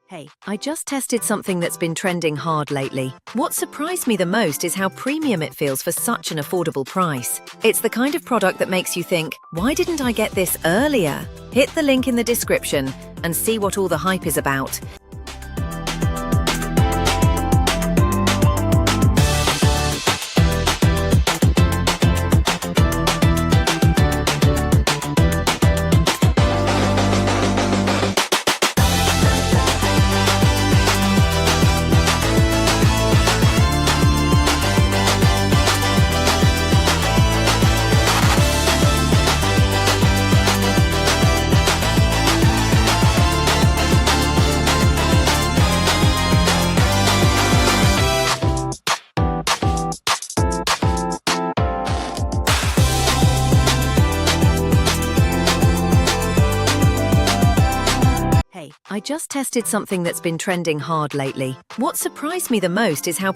Hey, I just tested something that's been trending hard lately. What surprised me the most is how premium it feels for such an affordable price. It's the kind of product that makes you think, why didn't I get this earlier? Hit the link in the description and see what all the hype is about. Hey, I just tested something that's been trending hard lately. What surprised me the most is how